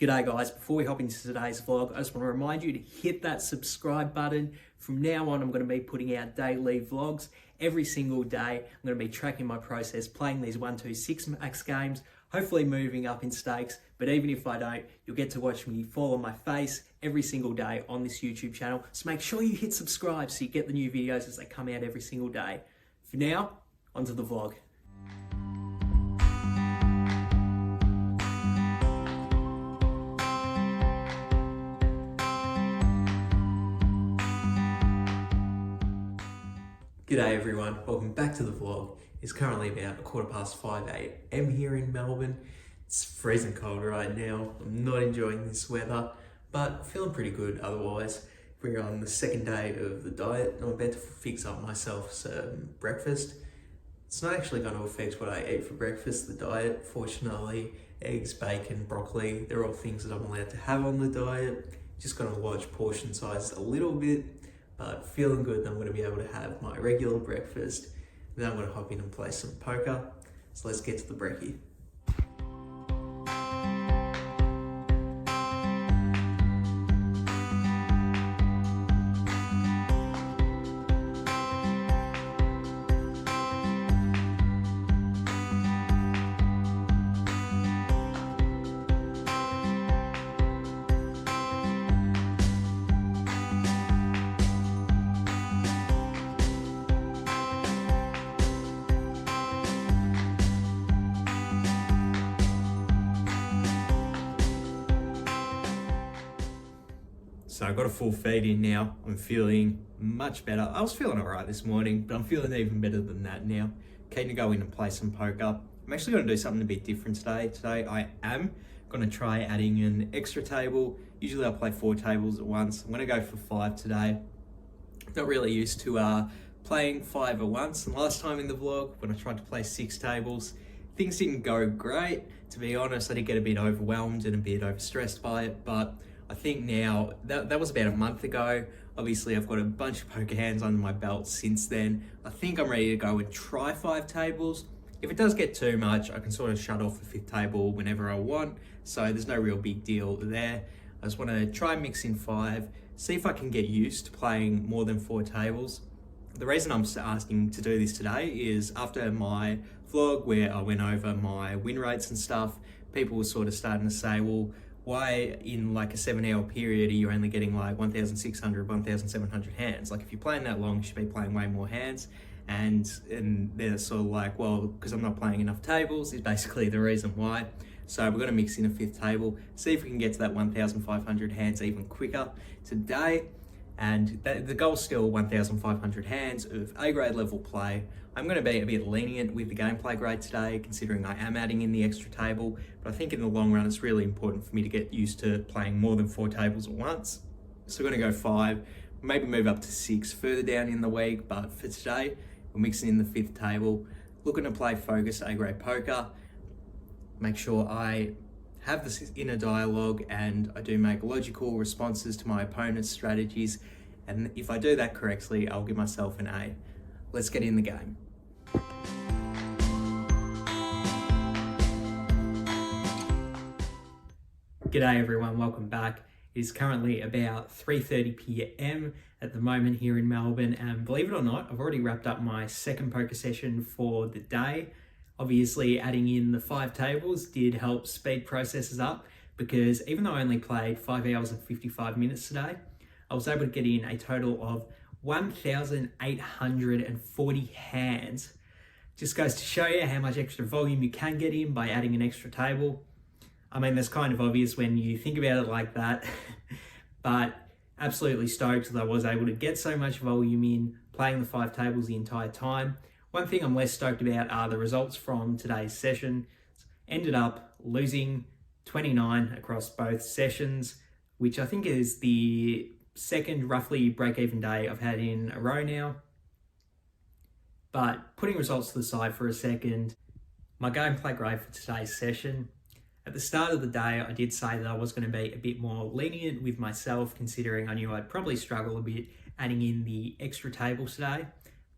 G'day guys, before we hop into today's vlog, I just want to remind you to hit that subscribe button. From now on, I'm going to be putting out Day-Leigh vlogs every single day. I'm going to be tracking my process, playing these 1-2-6 max games, hopefully moving up in stakes. But even if I don't, you'll get to watch me fall on my face every single day on this YouTube channel. So make sure you hit subscribe so you get the new videos as they come out every single day. For now, onto the vlog. G'day everyone, welcome back to the vlog. It's currently about 5:15 AM here in Melbourne. It's freezing cold right now. I'm not enjoying this weather, but feeling pretty good otherwise. We're on the second day of the diet. I'm about to fix up myself some breakfast. It's not actually going to affect what I eat for breakfast, the diet. Fortunately, eggs, bacon, broccoli, they're all things that I'm allowed to have on the diet. Just going to watch portion size a little bit. But feeling good that I'm going to be able to have my regular breakfast. Then I'm going to hop in and play some poker. So let's get to the brekkie. So I got a full feed in now. I'm feeling much better. I was feeling all right this morning, but I'm feeling even better than that now. Keen to go in and play some poker. I'm actually going to do something a bit different today. Today I am going to try adding an extra table. Usually I'll play 4 tables at once. I'm going to go for 5 today. Not really used to playing 5 at once. And last time in the vlog, when I tried to play 6 tables, things didn't go great. To be honest, I did get a bit overwhelmed and a bit overstressed by it, but I think now, that was about a month ago. Obviously, I've got a bunch of poker hands under my belt since then. I think I'm ready to go and try 5 tables. If it does get too much, I can sort of shut off the 5th table whenever I want. So there's no real big deal there. I just want to try mix in 5, see if I can get used to playing more than 4 tables. The reason I'm asking to do this today is after my vlog where I went over my win rates and stuff, people were sort of starting to say, well, why in like a 7-hour period are you only getting like 1,600, 1,700 hands? Like if you're playing that long, you should be playing way more hands. And they're sort of like, well, because I'm not playing enough tables is basically the reason why. So we're gonna mix in a 5th table, see if we can get to that 1,500 hands even quicker today. And the goal's still 1,500 hands of A-grade level play. I'm going to be a bit lenient with the gameplay grade today, considering I am adding in the extra table, but I think in the long run it's really important for me to get used to playing more than 4 tables at once. So we're going to go 5, maybe move up to 6 further down in the week, but for today, we're mixing in the 5th table, looking to play focused A-grade poker, make sure I have this inner dialogue and I do make logical responses to my opponent's strategies. And if I do that correctly, I'll give myself an A. Let's get in the game. G'day everyone, welcome back. It is currently about 3:30 PM at the moment here in Melbourne. And believe it or not, I've already wrapped up my second poker session for the day. Obviously, adding in the 5 tables did help speed processes up because even though I only played 5 hours and 55 minutes today, I was able to get in a total of 1,840 hands. Just goes to show you how much extra volume you can get in by adding an extra table. I mean, that's kind of obvious when you think about it like that, but absolutely stoked that I was able to get so much volume in playing the 5 tables the entire time. One thing I'm less stoked about are the results from today's session. Ended up losing 29 across both sessions, which I think is the second roughly break-even day I've had in a row now. But putting results to the side for a second, my gameplay grade for today's session. At the start of the day, I did say that I was going to be a bit more lenient with myself, considering I knew I'd probably struggle a bit adding in the extra tables today.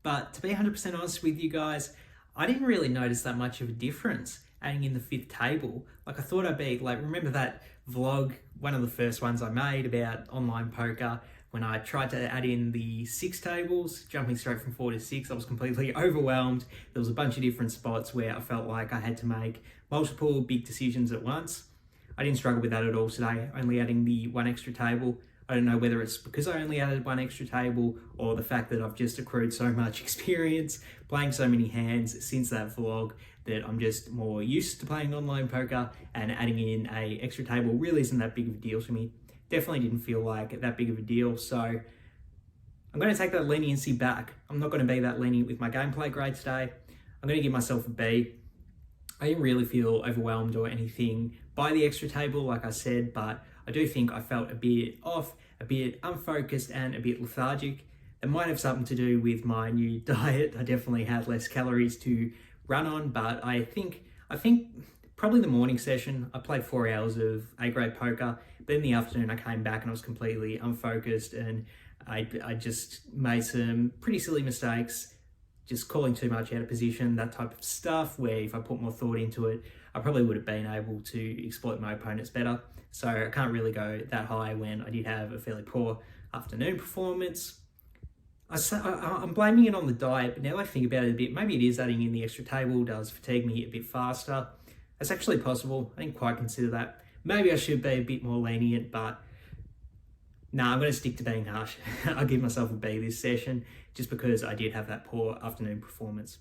But to be 100% honest with you guys, I didn't really notice that much of a difference. adding in the 5th table. Like I thought I'd be like, remember that vlog, one of the first ones I made about online poker, when I tried to add in the 6 tables, jumping straight from 4 to 6, I was completely overwhelmed. There was a bunch of different spots where I felt like I had to make multiple big decisions at once. I didn't struggle with that at all today, only adding the 1 extra table. I don't know whether it's because I only added 1 extra table or the fact that I've just accrued so much experience playing so many hands since that vlog that I'm just more used to playing online poker, and adding in a extra table really isn't that big of a deal to me. Definitely didn't feel like that big of a deal, so I'm going to take that leniency back. I'm not going to be that lenient with my gameplay grade today. I'm going to give myself a B. I didn't really feel overwhelmed or anything by the extra table, like I said, but I do think I felt a bit off, a bit unfocused, and a bit lethargic. It might have something to do with my new diet. I definitely had less calories to run on, but I think probably the morning session, I played 4 hours of A-grade poker, but in the afternoon I came back and I was completely unfocused, and I just made some pretty silly mistakes, just calling too much out of position, that type of stuff, where if I put more thought into it, I probably would have been able to exploit my opponents better. So I can't really go that high when I did have a fairly poor afternoon performance. I'm blaming it on the diet, but now I think about it a bit, maybe it is adding in the extra table does fatigue me a bit faster. That's actually possible. I didn't quite consider that. Maybe I should be a bit more lenient, but no, I'm going to stick to being harsh. I'll give myself a B this session just because I did have that poor afternoon performance.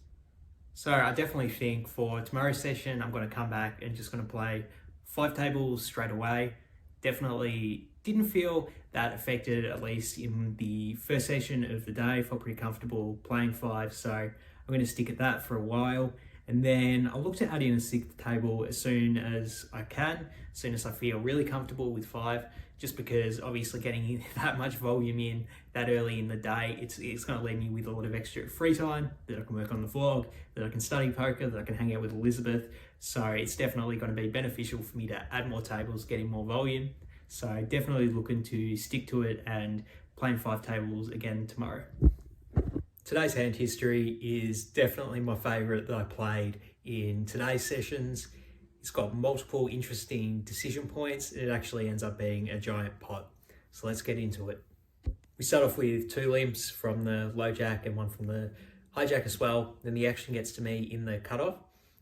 So I definitely think for tomorrow's session, I'm going to come back and just going to play 5 tables straight away. Definitely didn't feel that affected, at least in the first session of the day. Felt pretty comfortable playing 5, so I'm going to stick at that for a while. And then I'll look to add in a 6th table as soon as I can, as soon as I feel really comfortable with 5, just because obviously getting that much volume in that early in the day, it's going to leave me with a lot of extra free time that I can work on the vlog, that I can study poker, that I can hang out with Elizabeth. So it's definitely going to be beneficial for me to add more tables, getting more volume. So definitely looking to stick to it and playing 5 tables again tomorrow. Today's hand history is definitely my favourite that I played in today's sessions. It's got multiple interesting decision points. It actually ends up being a giant pot. So let's get into it. We start off with 2 limps from the low jack and 1 from the high jack as well. Then the action gets to me in the cutoff.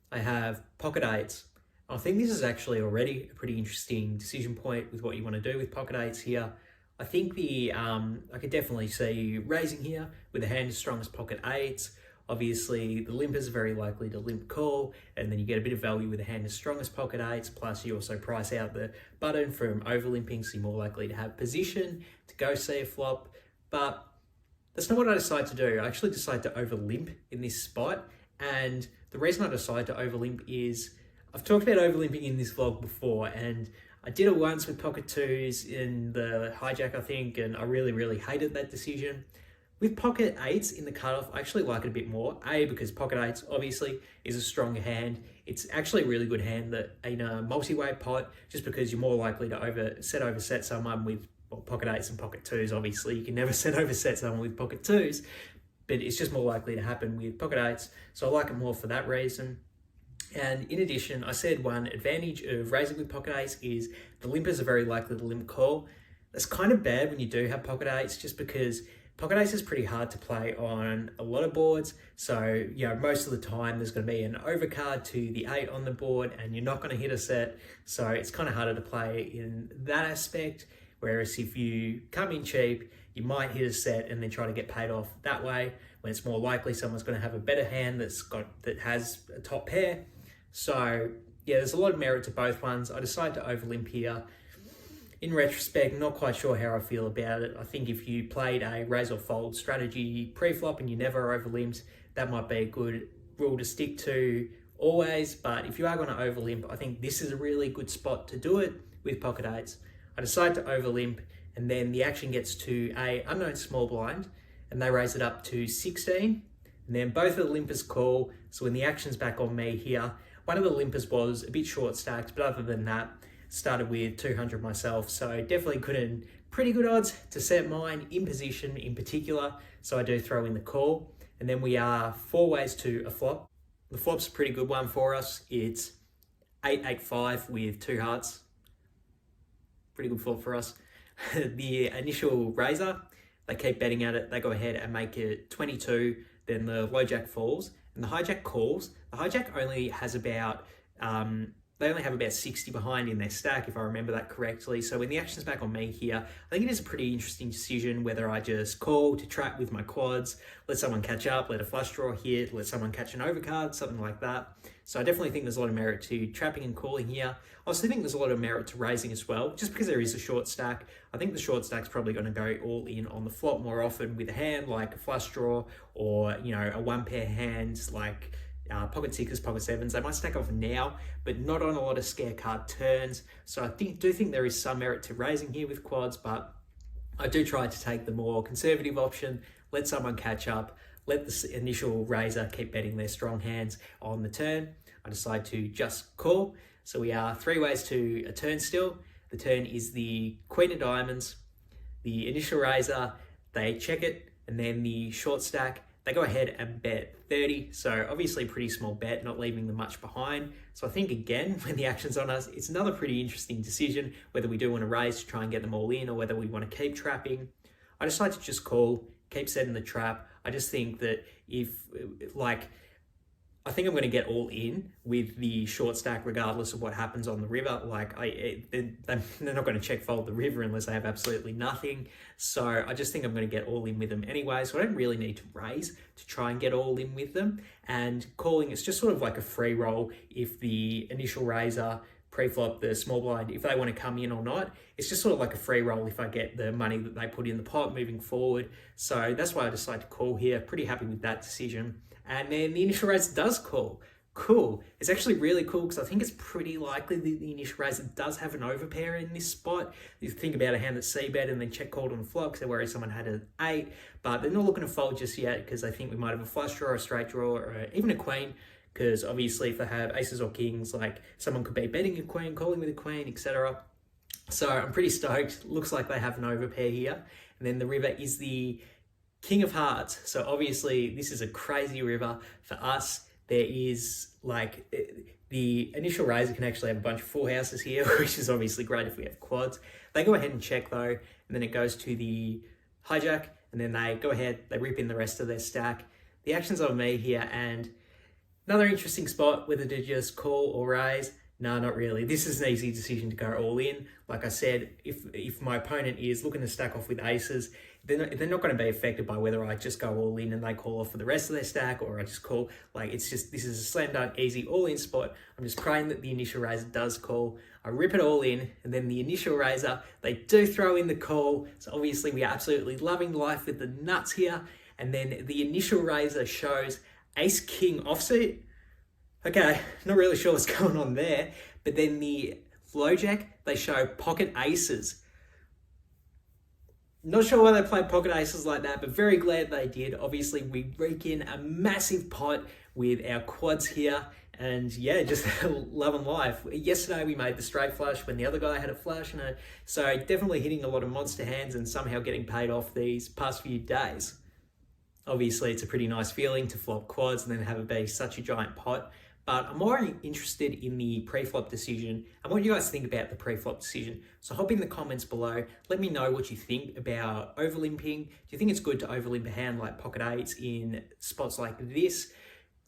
I have pocket 8s. I think this is actually already a pretty interesting decision point with what you want to do with pocket 8s here. I think I could definitely see raising here with a hand as strong as pocket 8s. Obviously, the limpers are very likely to limp call, and then you get a bit of value with a hand as strong as pocket 8s, plus you also price out the button from over limping, so you're more likely to have position to go see a flop. But that's not what I decide to do. I actually decide to over limp in this spot, and the reason I decide to over limp is I've talked about over limping in this vlog before, and I did it once with pocket 2s in the hijack, I think, and I really hated that decision. With pocket 8s in the cutoff, I actually like it a bit more. A, because pocket 8s obviously is a strong hand. It's actually a really good hand that in a multi-way pot, just because you're more likely to overset someone with pocket 8s and pocket 2s. Obviously, you can never overset someone with pocket 2s, but it's just more likely to happen with pocket 8s. So I like it more for that reason. And in addition, I said one advantage of raising with pocket 8s is the limpers are very likely to limp call. That's kind of bad when you do have pocket 8s, just because pocket 8s is pretty hard to play on a lot of boards. So, most of the time there's going to be an overcard to the 8 on the board and you're not going to hit a set. So it's kind of harder to play in that aspect. Whereas if you come in cheap, you might hit a set and then try to get paid off that way, when it's more likely someone's going to have a better hand that has a top pair. So there's a lot of merit to both ones. I decided to over limp here. In retrospect, not quite sure how I feel about it. I think if you played a raise or fold strategy pre-flop and you never over limped, that might be a good rule to stick to always. But if you are going to over limp, I think this is a really good spot to do it with pocket 8s. I decide to over limp, and then the action gets to a unknown small blind, and they raise it up to 16. And then both of the limpers call. So when the action's back on me here, one of the limpers was a bit short stacked, but other than that, started with 200 myself. So definitely couldn't, pretty good odds to set mine in position in particular. So I do throw in the call. And then we are 4 ways to a flop. The flop's a pretty good one for us. It's 885 with 2 hearts. Pretty good flop for us. The initial raiser, they keep betting at it. They go ahead and make it 22. Then the low jack falls and the hijack calls. The hijack only has about, they only have about 60 behind in their stack, if I remember that correctly. So when the action's back on me here, I think it is a pretty interesting decision whether I just call to trap with my quads, let someone catch up, let a flush draw hit, let someone catch an overcard, something like that. So I definitely think there's a lot of merit to trapping and calling here. I also think there's a lot of merit to raising as well, just because there is a short stack. I think the short stack's probably going to go all in on the flop more often with a hand like a flush draw, or, you know, a one pair hand like pocket sixes, pocket sevens. They might stack off now, but not on a lot of scare card turns. So I do think there is some merit to raising here with quads, but I do try to take the more conservative option, let someone catch up, let the initial raiser keep betting their strong hands on the turn. I decide to just call. So we are 3 ways to a turn still. The turn is the queen of diamonds, the initial raiser, they check it, and then the short stack, they go ahead and bet 30. So obviously pretty small bet, not leaving them much behind. So I think again, when the action's on us, it's another pretty interesting decision, whether we do want to raise to try and get them all in or whether we want to keep trapping. I decide to just call, keep setting the trap. I just think that I think I'm going to get all in with the short stack regardless of what happens on the river. They're not going to check fold the river unless they have absolutely nothing. So I just think I'm going to get all in with them anyway. So I don't really need to raise to try and get all in with them. And calling, it's just sort of like a free roll if the initial raiser pre-flop, the small blind, if they want to come in or not. It's just sort of like a free roll if I get the money that they put in the pot moving forward. So that's why I decided to call here. Pretty happy with that decision. And then the initial raiser does call. Cool. It's actually really cool because I think it's pretty likely that the initial raiser does have an overpair in this spot. You think about a hand that's c-bet and then check called on the flop because they're worried someone had an 8, but they're not looking to fold just yet because they think we might have a flush draw, or a straight draw, or even a queen. Because obviously if they have aces or kings, like someone could be betting a queen, calling with a queen, etc. So I'm pretty stoked. Looks like they have an overpair here. And then the river is the King of Hearts. So obviously this is a crazy river for us. There is like the initial raiser can actually have a bunch of full houses here, which is obviously great if we have quads. They go ahead and check though, and then it goes to the hijack, and then they go ahead, they rip in the rest of their stack. The action's on me here, and another interesting spot, whether to just call or raise. No, not really. This is an easy decision to go all in. Like I said, if my opponent is looking to stack off with aces, they're not going to be affected by whether I just go all in and they call off for the rest of their stack, or I just call. Like, it's just, this is a slam dunk, easy all in spot. I'm just praying that the initial raiser does call. I rip it all in, and then the initial raiser, they do throw in the call. So obviously we are absolutely loving life with the nuts here. And then the initial raiser shows ace king offsuit. Okay, not really sure what's going on there. But then the low jack, they show pocket aces. Not sure why they played pocket aces like that, but very glad they did. Obviously, we rake in a massive pot with our quads here. And yeah, just loving life. Yesterday, we made the straight flush when the other guy had a flush. So definitely hitting a lot of monster hands and somehow getting paid off these past few days. Obviously, it's a pretty nice feeling to flop quads and then have it be such a giant pot. But I'm more interested in the pre-flop decision and what you guys think about the pre-flop decision. So hop in the comments below. Let me know what you think about overlimping. Do you think it's good to overlimp a hand like pocket eights in spots like this?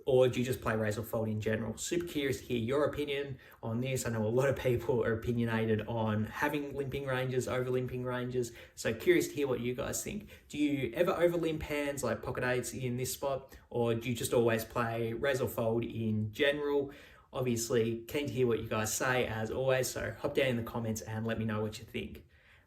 Or do you just play raise or fold in general? Super curious to hear your opinion on this. I know a lot of people are opinionated on having limping ranges, over limping ranges. So curious to hear what you guys think. Do you ever over limp hands like pocket eights in this spot? Or do you just always play raise or fold in general? Obviously, keen to hear what you guys say as always. So hop down in the comments and let me know what you think.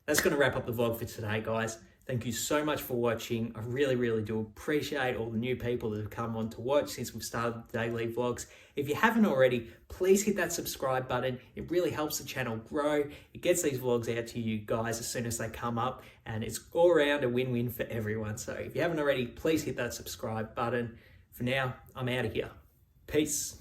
That's going to wrap up the vlog for today, guys. Thank you so much for watching. I really, really do appreciate all the new people that have come on to watch since we've started the Day-Leigh vlogs. If you haven't already, please hit that subscribe button. It really helps the channel grow. It gets these vlogs out to you guys as soon as they come up, and it's all around a win-win for everyone. So if you haven't already, please hit that subscribe button. For now, I'm out of here. Peace.